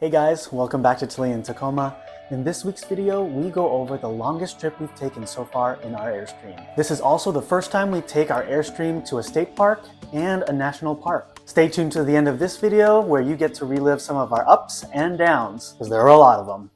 Hey guys, welcome back to Tilly in Tacoma. In this week's video, we go over the longest trip we've taken so far in our Airstream. This is also the first time we take our Airstream to a state park and a national park. Stay tuned to the end of this video where you get to relive some of our ups and downs, because there are a lot of them.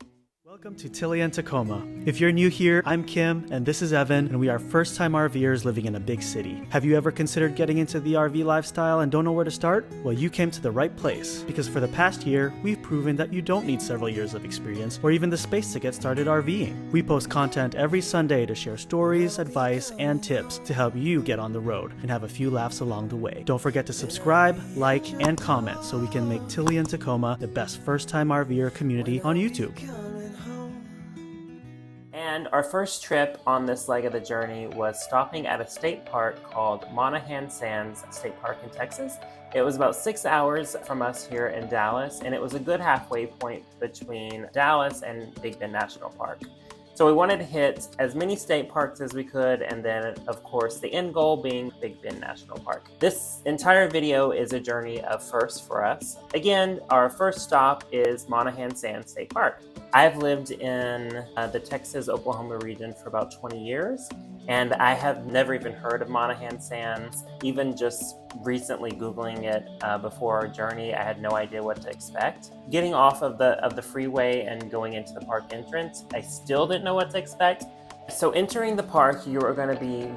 Welcome to Tilly and Tacoma. If you're new here, I'm Kim and this is Evan, and we are first-time RVers living in a big city. Have you ever considered getting into the RV lifestyle and don't know where to start? Well, you came to the right place, because for the past year, we've proven that you don't need several years of experience or even the space to get started RVing. We post content every Sunday to share stories, advice, and tips to help you get on the road and have a few laughs along the way. Don't forget to subscribe, like, and comment so we can make Tilly and Tacoma the best first-time RVer community on YouTube. And our first trip on this leg of the journey was stopping at a state park called Monahans Sandhills State Park in Texas. It was about 6 hours from us here in Dallas, and it was a good halfway point between Dallas and Big Bend National Park. So we wanted to hit as many state parks as we could, and then of course the end goal being Big Bend National Park. This entire video is a journey of firsts for us. Again, our first stop is Monahans Sandhills State Park. I've lived in the Texas-Oklahoma region for about 20 years, and I have never even heard of Monahans Sandhills. Even just recently Googling it before our journey, I had no idea what to expect. Getting off of the freeway and going into the park entrance, I still didn't know what to expect. So entering the park, you are going to be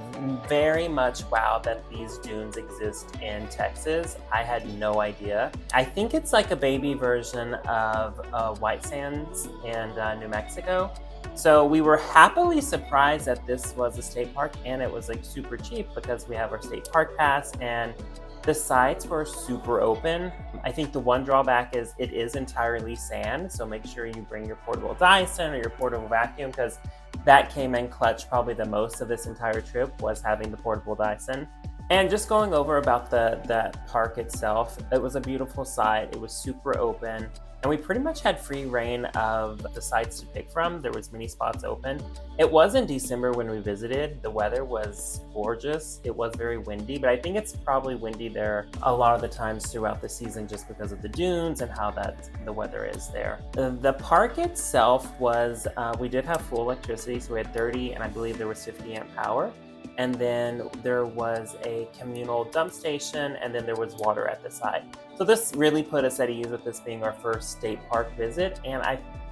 very much wowed that these dunes exist in Texas. I had no idea. I think it's like a baby version of White Sands in New Mexico. So we were happily surprised that this was a state park, and it was like super cheap because we have our state park pass and the sites were super open. I think the one drawback is it is entirely sand, so make sure you bring your portable Dyson or your portable vacuum, because that came in clutch. Probably the most of this entire trip was having the portable Dyson. And just going over about the park itself, it was a beautiful site. It was super open, and we pretty much had free reign of the sites to pick from. There was many spots open. It was in December when we visited. The weather was gorgeous. It was very windy, but I think it's probably windy there a lot of the times throughout the season just because of the dunes and how the weather is there. The park itself was, we did have full electricity, so we had 30 and I believe there was 50 amp power. And then there was a communal dump station, and then there was water at the site. So this really put us at ease with this being our first state park visit, and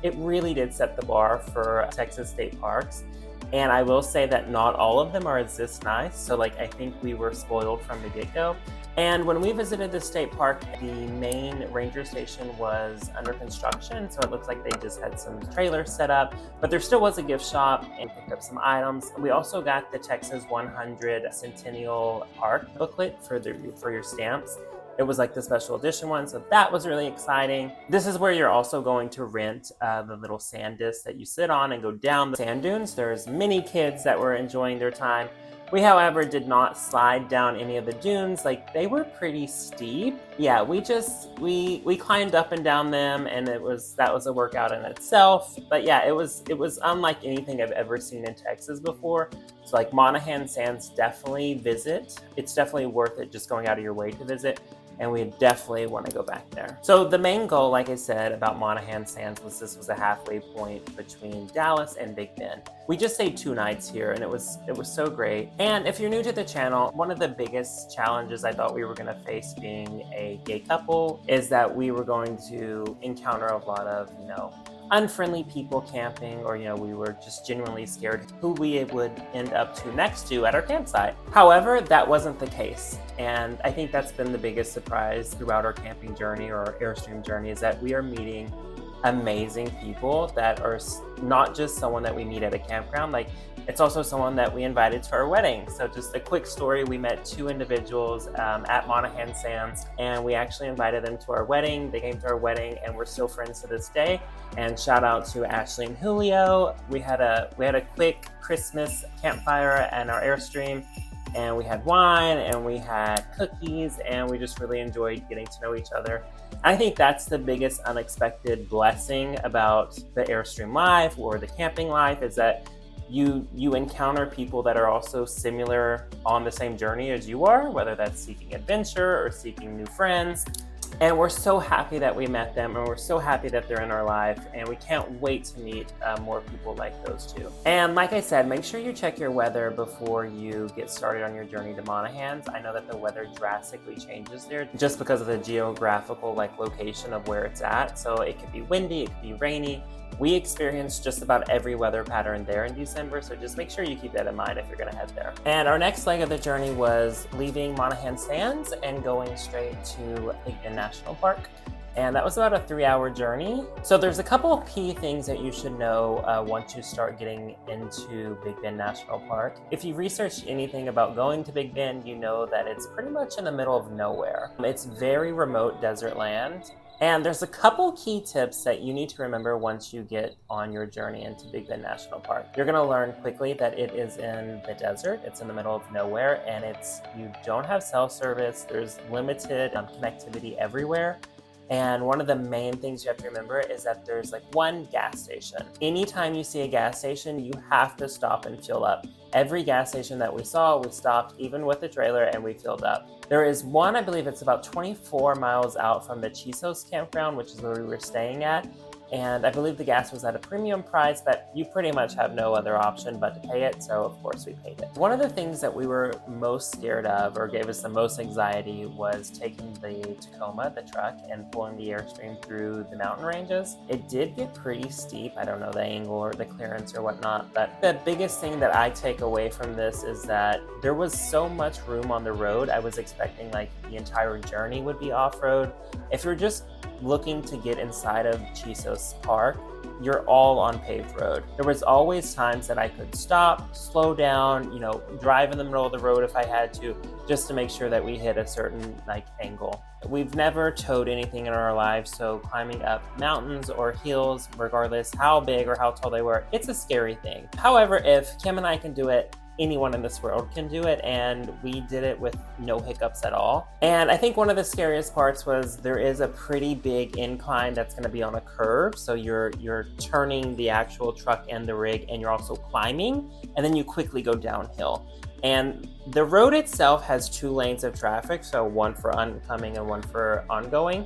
it really did set the bar for Texas state parks. And I will say that not all of them are this nice, so I think we were spoiled from the get-go. And when we visited the state park, the main ranger station was under construction, so it looks like they just had some trailers set up, but there still was a gift shop and picked up some items. We also got the Texas 100 Centennial Park booklet for your stamps. It was like the special edition one, so that was really exciting. This is where you're also going to rent the little sand disc that you sit on and go down the sand dunes. There's many kids that were enjoying their time. We, however, did not slide down any of the dunes. They were pretty steep. Yeah, we climbed up and down them, and that was a workout in itself. But yeah, it was unlike anything I've ever seen in Texas before. So Monahans Sandhills, definitely visit. It's definitely worth it just going out of your way to visit, and we definitely want to go back there. So the main goal, like I said, about Monahans Sandhills was this was a halfway point between Dallas and Big Bend. We just stayed 2 nights here, and it was so great. And if you're new to the channel, one of the biggest challenges I thought we were going to face being a gay couple is that we were going to encounter a lot of, unfriendly people camping, or we were just genuinely scared who we would end up to next to at our campsite. However, that wasn't the case, and I think that's been the biggest surprise throughout our camping journey or our Airstream journey, is that we are meeting amazing people that are not just someone that we meet at a campground. It's also someone that we invited to our wedding. So just a quick story, we met 2 individuals at Monahans Sandhills, and we actually invited them to our wedding. They came to our wedding, and we're still friends to this day. And shout out to Ashley and Julio. We had a quick Christmas campfire and our Airstream, and we had wine and we had cookies, and we just really enjoyed getting to know each other. I think that's the biggest unexpected blessing about the Airstream life or the camping life, is that you encounter people that are also similar on the same journey as you are, whether that's seeking adventure or seeking new friends. And we're so happy that we met them, and we're so happy that they're in our life, and we can't wait to meet more people like those two. And like I said, make sure you check your weather before you get started on your journey to Monahans. I know that the weather drastically changes there just because of the geographical location of where it's at. So it could be windy, it could be rainy. We experienced just about every weather pattern there in December, so just make sure you keep that in mind if you're gonna head there. And our next leg of the journey was leaving Monahans Sands and going straight to Bigbend National Park. And that was about a 3-hour journey. So there's a couple of key things that you should know once you start getting into Bigbend National Park. If you researched anything about going to Big Bend, you know that it's pretty much in the middle of nowhere. It's very remote desert land. And there's a couple key tips that you need to remember once you get on your journey into Bigbend National Park. You're gonna learn quickly that it is in the desert, it's in the middle of nowhere, and you don't have cell service, there's limited connectivity everywhere. And one of the main things you have to remember is that there's one gas station. Anytime you see a gas station, you have to stop and fill up. Every gas station that we saw, we stopped, even with the trailer, and we filled up. There is one, I believe it's about 24 miles out from the Chisos campground, which is where we were staying at. And I believe the gas was at a premium price, but you pretty much have no other option but to pay it, so of course we paid it. One of the things that we were most scared of, or gave us the most anxiety, was taking the Tacoma, the truck, and pulling the Airstream through the mountain ranges. It did get pretty steep. I don't know the angle or the clearance or whatnot, but the biggest thing that I take away from this is that there was so much room on the road. I was expecting the entire journey would be off-road. If you're just looking to get inside of Chisos Park, you're all on paved road. There was always times that I could stop, slow down, drive in the middle of the road if I had to, just to make sure that we hit a certain angle. We've never towed anything in our lives, so climbing up mountains or hills, regardless how big or how tall they were, it's a scary thing. However, if Kim and I can do it, anyone in this world can do it, and we did it with no hiccups at all. And I think one of the scariest parts was there is a pretty big incline that's going to be on a curve, so you're turning the actual truck and the rig, and you're also climbing, and then you quickly go downhill. And the road itself has 2 lanes of traffic, so one for oncoming and one for ongoing.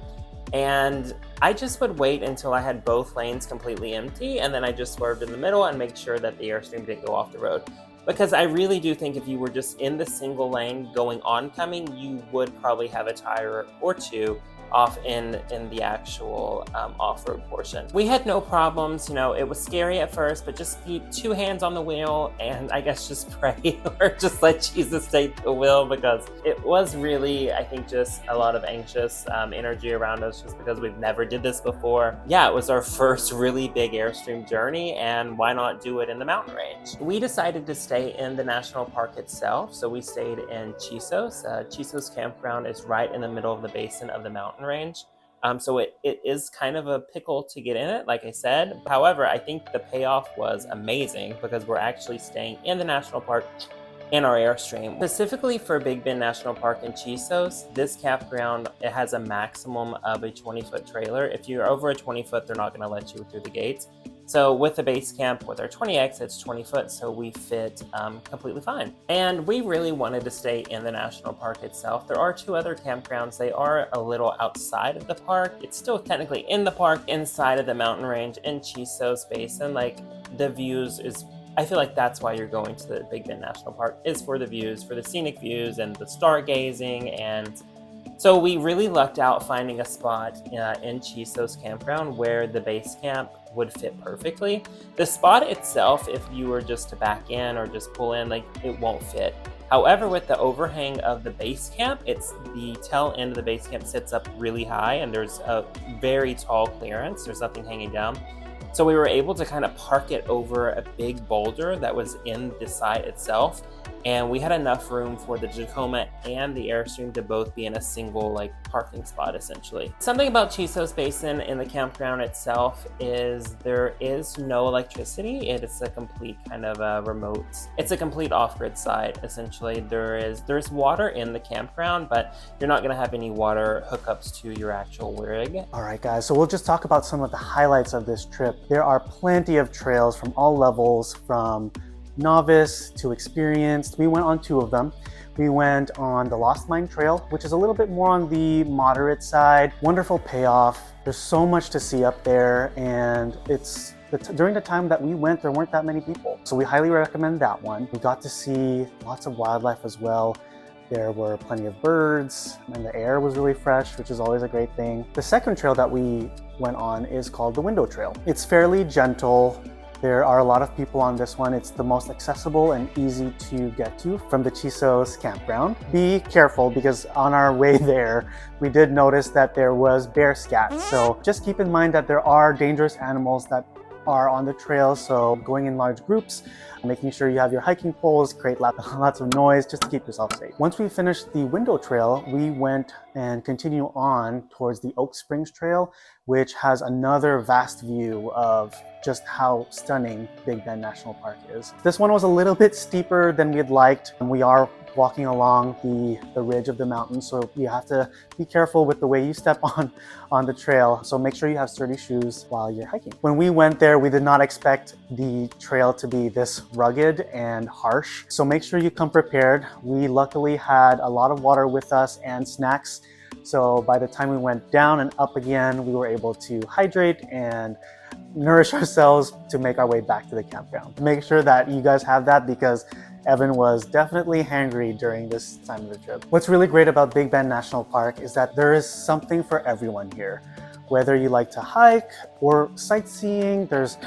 And I just would wait until I had both lanes completely empty, and then I just swerved in the middle and make sure that the Airstream didn't go off the road. Because I really do think if you were just in the single lane going oncoming, you would probably have a tire or 2 off in the actual off-road portion. We had no problems, it was scary at first, but just keep 2 hands on the wheel and I guess just pray or just let Jesus take the wheel, because it was really, I think, just a lot of anxious energy around us just because we've never did this before. Yeah, it was our first really big Airstream journey, and why not do it in the mountain range? We decided to stay in the national park itself, so we stayed in Chisos. Chisos campground is right in the middle of the basin of the mountain range. So it is kind of a pickle to get in it, like I said. However, I think the payoff was amazing because we're actually staying in the national park in our Airstream. Specifically for Bigbend National Park in Chisos, this campground, it has a maximum of a 20-foot trailer. If you're over a 20-foot, they're not going to let you through the gates. So with the Basecamp, with our 20X, it's 20 foot, so we fit completely fine. And we really wanted to stay in the national park itself. There are 2 other campgrounds. They are a little outside of the park. It's still technically in the park, inside of the mountain range in Chisos Basin. The views is, I feel like that's why you're going to the Bigbend National Park, is for the views, for the scenic views and the stargazing. And so we really lucked out finding a spot in Chisos campground where the Basecamp would fit perfectly. The spot itself, if you were just to back in or just pull in, it won't fit. However, with the overhang of the Basecamp, it's the tail end of the Basecamp sits up really high, and there's a very tall clearance. There's nothing hanging down. So we were able to kind of park it over a big boulder that was in the site itself. And we had enough room for the Tacoma and the Airstream to both be in a single parking spot, essentially. Something about Chisos Basin in the campground itself is there is no electricity. It is a complete kind of remote. It's a complete off-grid site, essentially. There's water in the campground, but you're not going to have any water hookups to your actual rig. All right, guys, so we'll just talk about some of the highlights of this trip. There are plenty of trails from all levels, from novice to experienced. We went on 2 of them. We went on the Lost Mine Trail, which is a little bit more on the moderate side. Wonderful payoff. There's so much to see up there, and during the time that we went, there weren't that many people. So we highly recommend that one. We got to see lots of wildlife as well. There were plenty of birds, and the air was really fresh, which is always a great thing. The second trail that we went on is called the Window Trail. It's fairly gentle. There are a lot of people on this one. It's the most accessible and easy to get to from the Chisos campground. Be careful, because on our way there, we did notice that there was bear scat. So just keep in mind that there are dangerous animals that are on the trail, so going in large groups, making sure you have your hiking poles, create lots of noise just to keep yourself safe. Once we finished the Window Trail, we went and continue on towards the Oak Springs Trail, which has another vast view of just how stunning Big Bend National Park is. This one was a little bit steeper than we'd liked, and we are walking along the ridge of the mountain, so you have to be careful with the way you step on the trail. So make sure you have sturdy shoes while you're hiking. When we went there, we did not expect the trail to be this rugged and harsh, so make sure you come prepared. We luckily had a lot of water with us and snacks, so by the time we went down and up again, we were able to hydrate and nourish ourselves to make our way back to the campground. Make sure that you guys have that, because Evan was definitely hangry during this time of the trip. What's really great about Big Bend National Park is that there is something for everyone here. Whether you like to hike or sightseeing, there's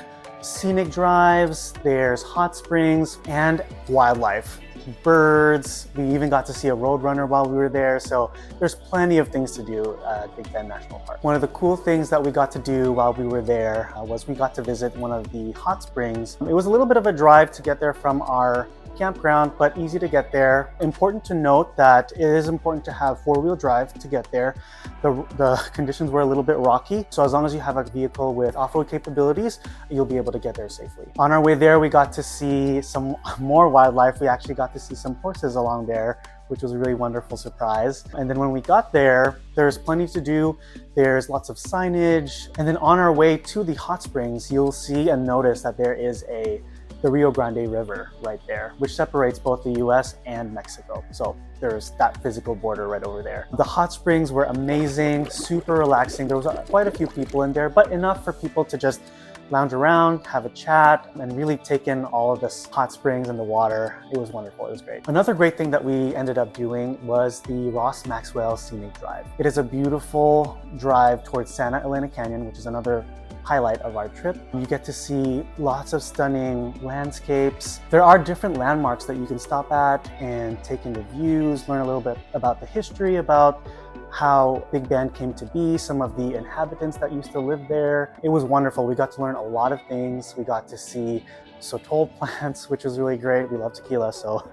scenic drives, there's hot springs, and wildlife. Birds, we even got to see a roadrunner while we were there, so there's plenty of things to do at Big Bend National Park. One of the cool things that we got to do while we were there was we got to visit one of the hot springs. It was a little bit of a drive to get there from our campground, but easy to get there. Important to note that it is important to have 4-wheel drive to get there. The conditions were a little bit rocky, so as long as you have a vehicle with off-road capabilities, you'll be able to get there safely. On our way there, we got to see some more wildlife. We actually got to see some horses along there, which was a really wonderful surprise. And then when we got there, there's plenty to do. There's lots of signage. And then on our way to the hot springs, you'll see and notice that there is the Rio Grande River right there, which separates both the US and Mexico. So there's that physical border right over there. The hot springs were amazing, super relaxing. There was quite a few people in there, but enough for people to just lounge around, have a chat, and really take in all of this hot springs and the water. It was wonderful, it was great. Another great thing that we ended up doing was the Ross Maxwell Scenic Drive. It is a beautiful drive towards Santa Elena Canyon, which is another highlight of our trip. You get to see lots of stunning landscapes. There are different landmarks that you can stop at and take in the views, learn a little bit about the history, about how Big Bend came to be, some of the inhabitants that used to live there. It was wonderful. We got to learn a lot of things. We got to see sotol plants, which was really great. We love tequila, so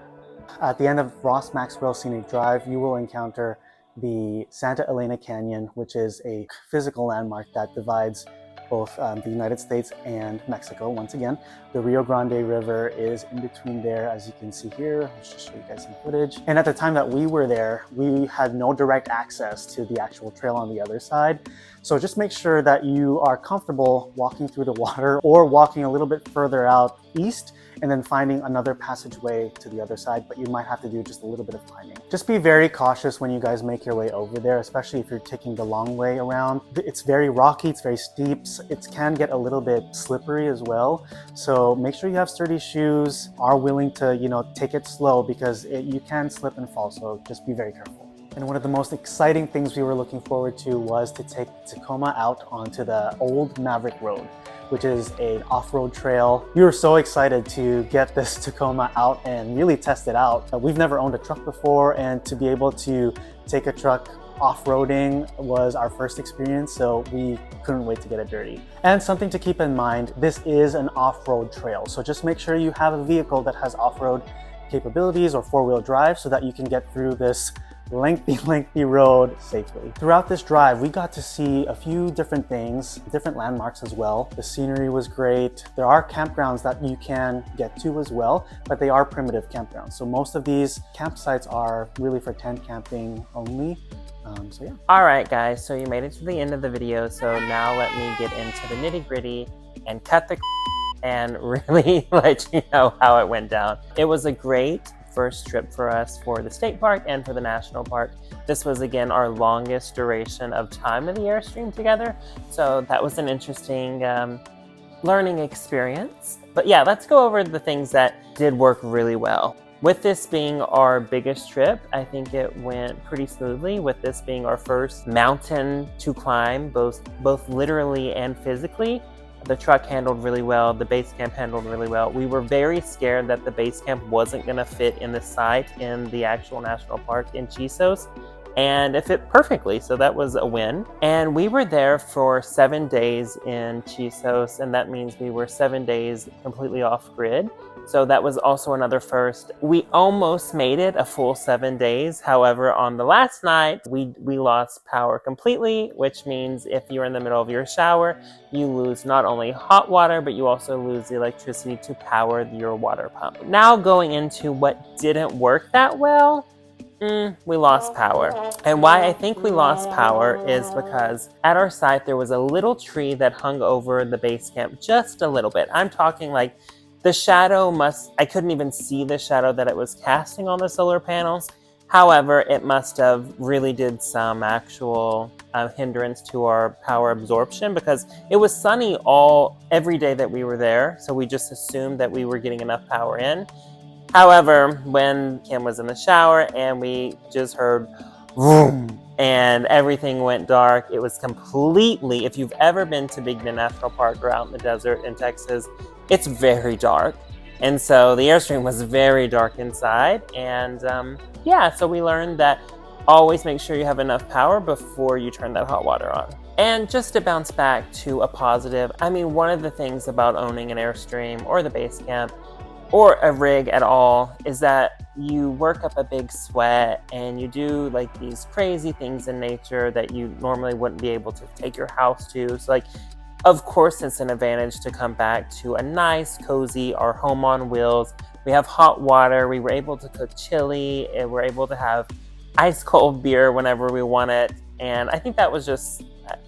at the end of Ross Maxwell Scenic Drive, you will encounter the Santa Elena Canyon, which is a physical landmark that divides both the United States and Mexico. Once again, the Rio Grande River is in between there, as you can see here. Let's just show you guys some footage. And at the time that we were there, we had no direct access to the actual trail on the other side. So just make sure that you are comfortable walking through the water or walking a little bit further out east and then finding another passageway to the other side, but you might have to do just a little bit of climbing. Just be very cautious when you guys make your way over there, especially if you're taking the long way around. It's very rocky, it's very steep, it can get a little bit slippery as well. So make sure you have sturdy shoes, are willing to, take it slow, because you can slip and fall, so just be very careful. And one of the most exciting things we were looking forward to was to take Tacoma out onto the Old Maverick Road, which is an off-road trail. We were so excited to get this Tacoma out and really test it out. We've never owned a truck before, and to be able to take a truck off-roading was our first experience, so we couldn't wait to get it dirty. And something to keep in mind, this is an off-road trail, so just make sure you have a vehicle that has off-road capabilities or 4-wheel drive so that you can get through this lengthy road safely. Throughout this drive, we got to see a few different things, different landmarks as well. The scenery was great. There are campgrounds that you can get to as well, but they are primitive campgrounds. So most of these campsites are really for tent camping only. So yeah. All right, guys, so you made it to the end of the video. So now let me get into the nitty gritty and cut the and really let you know how it went down. It was a great first trip for us for the state park and for the national park. This was again our longest duration of time in the Airstream together, so that was an interesting learning experience. But yeah, let's go over the things that did work really well. With this being our biggest trip, I think it went pretty smoothly, with this being our first mountain to climb, both literally and physically. The truck handled really well, the base camp handled really well. We were very scared that the base camp wasn't gonna fit in the site in the actual national park in Chisos, and it fit perfectly, so that was a win. And we were there for 7 days in Chisos, and that means we were 7 days completely off grid. So that was also another first. We almost made it a full 7 days. However, on the last night, we lost power completely, which means if you're in the middle of your shower, you lose not only hot water, but you also lose the electricity to power your water pump. Now going into what didn't work that well, we lost power. And why I think we lost power is because at our site, there was a little tree that hung over the base camp just a little bit. I'm talking like the shadow I couldn't even see the shadow that it was casting on the solar panels. However, it must have really did some actual hindrance to our power absorption, because it was sunny every day that we were there. So we just assumed that we were getting enough power in. However, when Kim was in the shower and we just heard vroom, and everything went dark, it was completely, if you've ever been to Bigbend National Park or out in the desert in Texas, it's very dark. And so the Airstream was very dark inside. And yeah, so we learned that always make sure you have enough power before you turn that hot water on. And just to bounce back to a positive, I mean, one of the things about owning an Airstream or the base camp or a rig at all is that you work up a big sweat and you do like these crazy things in nature that you normally wouldn't be able to take your house to. So like, of course, it's an advantage to come back to a nice, cozy, our home on wheels. We have hot water. We were able to cook chili, and we're able to have ice cold beer whenever we want it. And I think that was just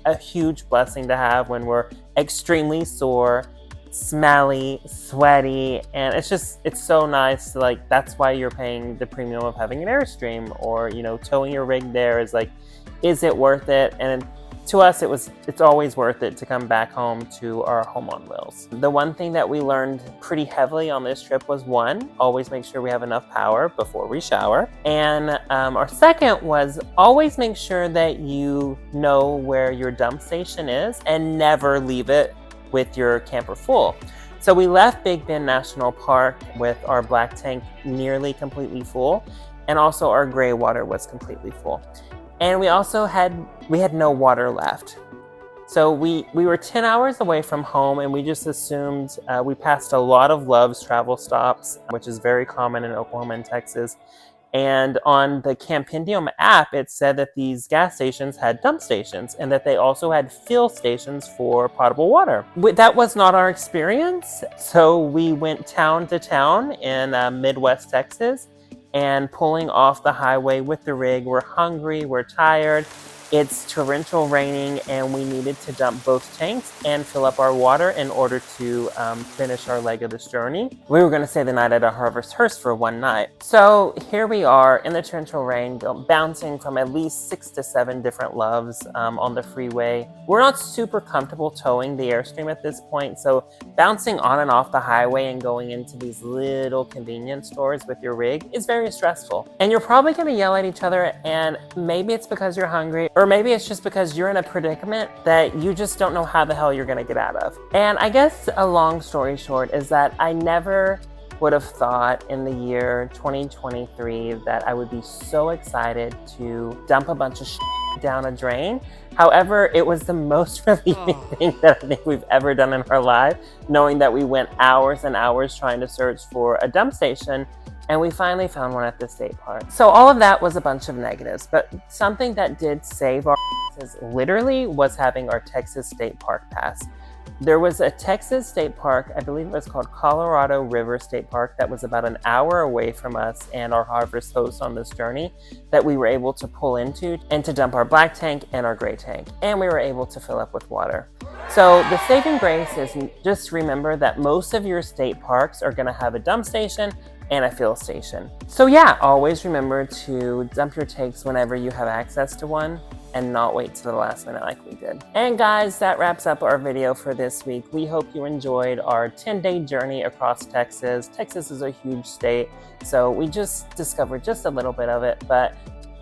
a huge blessing to have when we're extremely sore, smelly, sweaty, and it's so nice. Like, that's why you're paying the premium of having an Airstream, or, you know, towing your rig there is like, is it worth it? And to us, it's always worth it to come back home to our home on wheels. The one thing that we learned pretty heavily on this trip was, one, always make sure we have enough power before we shower. And our second was always make sure that you know where your dump station is and never leave it with your camper full. So we left Bigbend National Park with our black tank nearly completely full, and also our gray water was completely full. And we also had no water left. So we were 10 hours away from home, and we just assumed, we passed a lot of Love's travel stops, which is very common in Oklahoma and Texas. And on the Campendium app, it said that these gas stations had dump stations and that they also had fill stations for potable water. That was not our experience. So we went town to town in Midwest Texas, and pulling off the highway with the rig. We're hungry, we're tired, it's torrential raining, and we needed to dump both tanks and fill up our water in order to finish our leg of this journey. We were gonna stay the night at a Harvest Hearst for one night. So here we are in the torrential rain, bouncing from at least 6 to 7 different Loves on the freeway. We're not super comfortable towing the Airstream at this point, so bouncing on and off the highway and going into these little convenience stores with your rig is very stressful. And you're probably gonna yell at each other, and maybe it's because you're hungry, or maybe it's just because you're in a predicament that you just don't know how the hell you're gonna get out of. And I guess a long story short is that I never would have thought in the year 2023 that I would be so excited to dump a bunch of shit down a drain. However, it was the most relieving thing that I think we've ever done in our life, knowing that we went hours and hours trying to search for a dump station, and we finally found one at the state park. So all of that was a bunch of negatives, but something that did save our asses literally was having our Texas State Park Pass. There was a Texas state park, I believe it was called Colorado River State Park, that was about an hour away from us and our harvest host on this journey, that we were able to pull into and to dump our black tank and our gray tank. And we were able to fill up with water. So the saving grace is just remember that most of your state parks are gonna have a dump station and a fill station. So yeah, always remember to dump your tanks whenever you have access to one and not wait to the last minute like we did. And guys, that wraps up our video for this week. We hope you enjoyed our 10-day journey across Texas. Texas is a huge state, so we just discovered just a little bit of it, but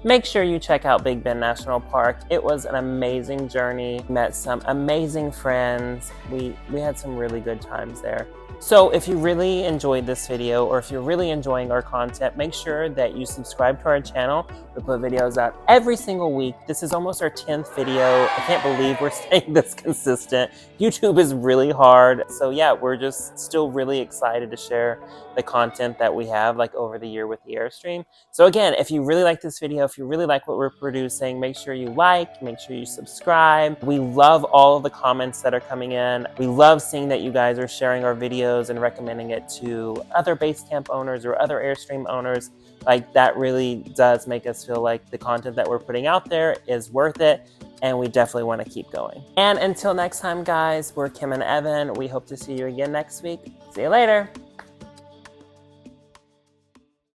make sure you check out Big Bend National Park. It was an amazing journey. Met some amazing friends. We had some really good times there. So if you really enjoyed this video, or if you're really enjoying our content, make sure that you subscribe to our channel. We put videos out every single week. This is almost our 10th video. I can't believe we're staying this consistent. YouTube is really hard. So yeah, we're just still really excited to share the content that we have like over the year with the Airstream. So again, if you really like this video, if you really like what we're producing, make sure you like, make sure you subscribe. We love all of the comments that are coming in. We love seeing that you guys are sharing our videos and recommending it to other Basecamp owners or other Airstream owners. Like, that really does make us feel like the content that we're putting out there is worth it, and we definitely want to keep going. And until next time, guys, we're Kim and Evan. We hope to see you again next week. See you later.